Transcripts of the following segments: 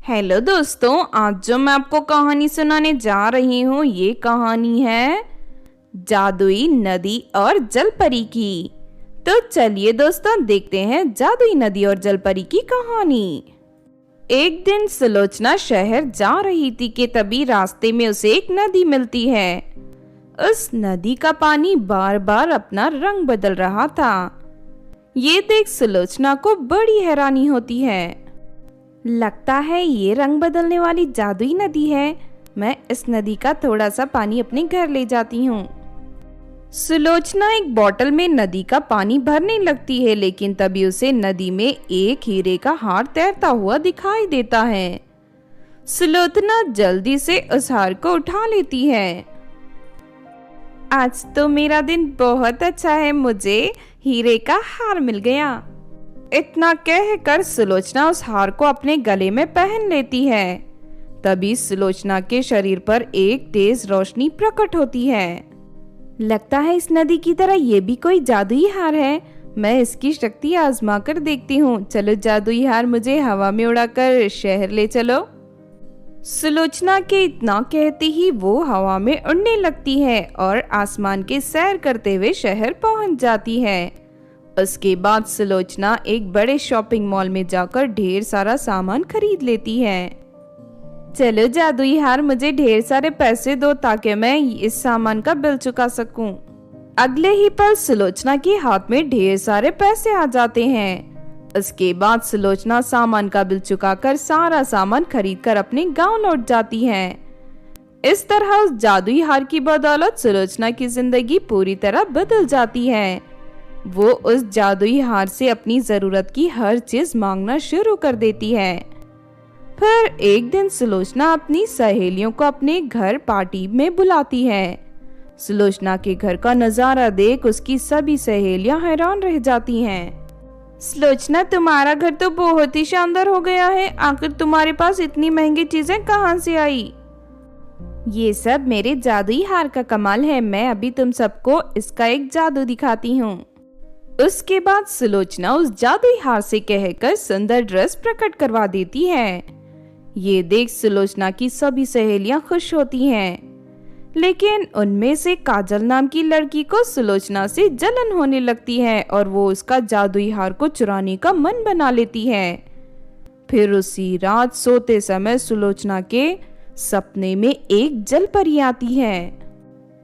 Hello दोस्तों, आज जो मैं आपको कहानी सुनाने जा रही हूँ ये कहानी है जादुई नदी और जलपरी की। तो चलिए दोस्तों देखते हैं जादुई नदी और जलपरी की कहानी। एक दिन सुलोचना शहर जा रही थी कि तभी रास्ते में उसे एक नदी मिलती है। उस नदी का पानी बार बार अपना रंग बदल रहा था। ये देख सुलोचना को बड़ी हैरानी होती है। लगता है ये रंग बदलने वाली जादुई नदी है। मैं इस नदी का थोड़ा सा पानी अपने घर ले जाती हूँ। सुलोचना एक बोतल में नदी का पानी भरने लगती है, लेकिन तभी उसे नदी में एक हीरे का हार तैरता हुआ दिखाई देता है। सुलोचना जल्दी से उस हार को उठा लेती है। आज तो मेरा दिन बहुत अच्छा है, मुझे हीरे का हार मिल गया। इतना कहकर सुलोचना उस हार को अपने गले में पहन लेती है। तभी सुलोचना के शरीर पर एक तेज रोशनी प्रकट होती है। लगता है इस नदी की तरह ये भी कोई जादुई हार है। मैं इसकी शक्ति आजमा कर देखती हूँ। चलो जादुई हार, मुझे हवा में उड़ाकर शहर ले चलो। सुलोचना के इतना कहते ही वो हवा में उड़ने लगती है और आसमान के सैर करते हुए शहर पहुंच जाती है। उसके बाद सुलोचना एक बड़े शॉपिंग मॉल में जाकर ढेर सारा सामान खरीद लेती है। चलो जादुई हार, मुझे ढेर सारे पैसे दो ताकि मैं इस सामान का बिल चुका सकूं। अगले ही पल सुलोचना के हाथ में ढेर सारे पैसे आ जाते हैं। उसके बाद सुलोचना सामान का बिल चुकाकर सारा सामान खरीदकर अपने गांव लौट जाती है। इस तरह उस जादुई हार की बदौलत सुलोचना की जिंदगी पूरी तरह बदल जाती है। वो उस जादुई हार से अपनी जरूरत की हर चीज मांगना शुरू कर देती है। फिर एक दिन सुलोचना अपनी सहेलियों को अपने घर पार्टी में बुलाती है। सुलोचना के घर का नजारा देख उसकी सभी सहेलियां हैरान रह जाती हैं। सुलोचना, तुम्हारा घर तो बहुत ही शानदार हो गया है। आखिर तुम्हारे पास इतनी महंगी चीजें कहां से आई? ये सब मेरे जादुई हार का कमाल है। मैं अभी तुम सबको इसका एक जादू दिखाती हूँ। उसके बाद सुलोचना उस जादुई हार से कहकर सुंदर ड्रेस प्रकट करवा देती है। ये देख सुलोचना की सभी सहेलियां खुश होती हैं, लेकिन उनमें से काजल नाम की लड़की को सुलोचना से जलन होने लगती है और वो उसका जादुई हार को चुराने का मन बना लेती है। फिर उसी रात सोते समय सुलोचना के सपने में एक जलपरी आती है।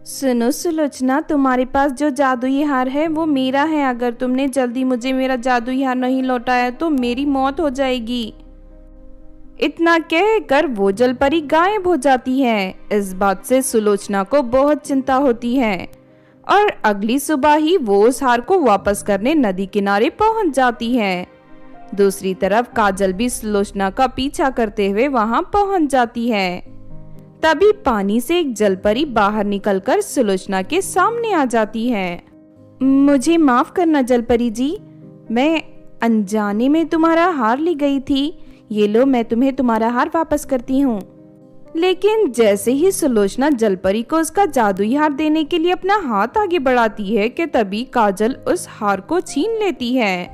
सुनो सुलोचना, तुम्हारे पास जो जादुई हार है वो मेरा है। अगर तुमने जल्दी मुझे मेरा जादुई हार नहीं लौटाया तो मेरी मौत हो जाएगी। इतना कहकर वो जलपरी गायब हो जाती है। इस बात से सुलोचना को बहुत चिंता होती है और अगली सुबह ही वो उस हार को वापस करने नदी किनारे पहुंच जाती है। दूसरी तरफ काजल भी सुलोचना का पीछा करते हुए वहां पहुंच जाती है। तभी पानी से एक जलपरी बाहर निकलकर सुलोचना के सामने आ जाती है। मुझे माफ करना जलपरी जी, मैं अनजाने में तुम्हारा हार ले गई थी। ये लो, मैं तुम्हें तुम्हारा हार वापस करती हूँ। लेकिन जैसे ही सुलोचना जलपरी को उसका जादुई हार देने के लिए अपना हाथ आगे बढ़ाती है कि तभी काजल उस हार को छीन लेती है।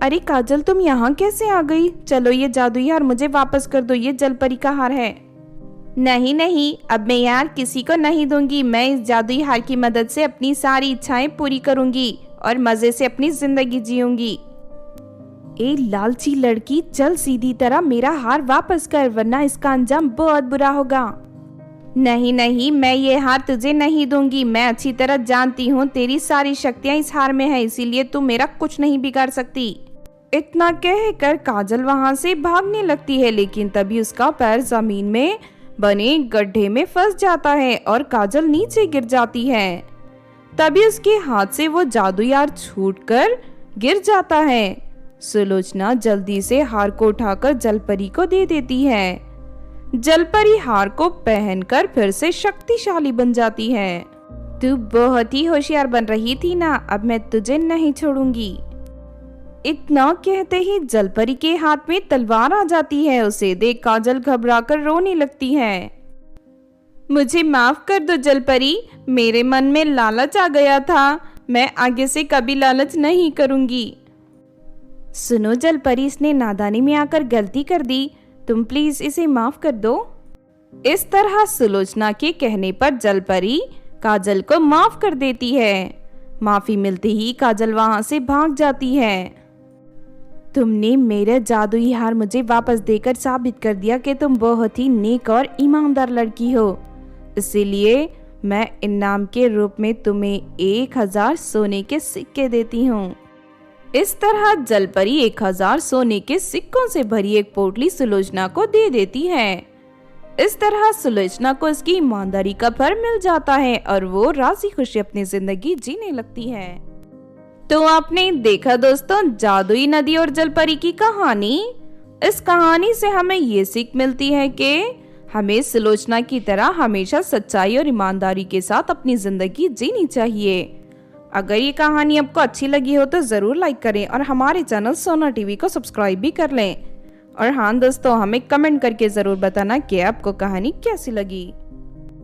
अरे काजल, तुम यहाँ कैसे आ गई? चलो ये जादुई हार मुझे वापस कर दो, ये जलपरी का हार है। नहीं नहीं, अब मैं यार किसी को नहीं दूंगी। मैं इस जादुई हार की मदद से अपनी सारी इच्छाएं पूरी करूंगी और मजे से अपनी जिंदगी जीऊंगी। ए लालची लड़की, चल सीधी तरह मेरा हार वापस कर, वरना इसका अंजाम बहुत बुरा होगा। नहीं नहीं, मैं ये हार तुझे नहीं दूंगी। मैं अच्छी तरह जानती हूँ तेरी सारी शक्तियाँ इस हार में है, इसीलिए तू मेरा कुछ नहीं बिगाड़ सकती। इतना कहकर काजल वहां से भागने लगती है, लेकिन तभी उसका पैर जमीन में बने गड्ढे में फंस जाता है और काजल नीचे गिर जाती है। तभी उसके हाथ से वो जादुई हार छूटकर गिर जाता है। सुलोचना जल्दी से हार को उठाकर जलपरी को दे देती है। जलपरी हार को पहनकर फिर से शक्तिशाली बन जाती है। तू बहुत ही होशियार बन रही थी ना, अब मैं तुझे नहीं छोड़ूंगी। इतना कहते ही जलपरी के हाथ में तलवार आ जाती है। उसे देख काजल घबराकर रोने लगती है। मुझे माफ कर दो जलपरी, मेरे मन में लालच आ गया था। मैं आगे से कभी लालच नहीं करूंगी। सुनो जलपरी, इसने नादानी में आकर गलती कर दी। तुम प्लीज इसे माफ कर दो। इस तरह सुलोचना के कहने पर जलपरी काजल को माफ कर देती है। माफी मिलते ही काजल वहां से भाग जाती है। तुमने मेरा जादुई हार मुझे वापस देकर साबित कर दिया कि तुम बहुत ही नेक और ईमानदार लड़की हो, इसीलिए मैं इनाम के रूप में तुम्हें 1000 सोने के सिक्के देती हूँ। इस तरह जलपरी 1000 सोने के सिक्कों से भरी एक पोटली सुलोचना को दे देती है। इस तरह सुलोचना को उसकी ईमानदारी का फल मिल जाता है और वो राजी खुशी अपनी जिंदगी जीने लगती है। तो आपने देखा दोस्तों जादुई नदी और जलपरी की कहानी। इस कहानी से हमें ये सीख मिलती है कि हमें सुलोचना की तरह हमेशा सच्चाई और ईमानदारी के साथ अपनी जिंदगी जीनी चाहिए। अगर ये कहानी आपको अच्छी लगी हो तो जरूर लाइक करें और हमारे चैनल सोना टीवी को सब्सक्राइब भी कर लें। और हाँ दोस्तों, हमें कमेंट करके जरूर बताना कि आपको कहानी कैसी लगी।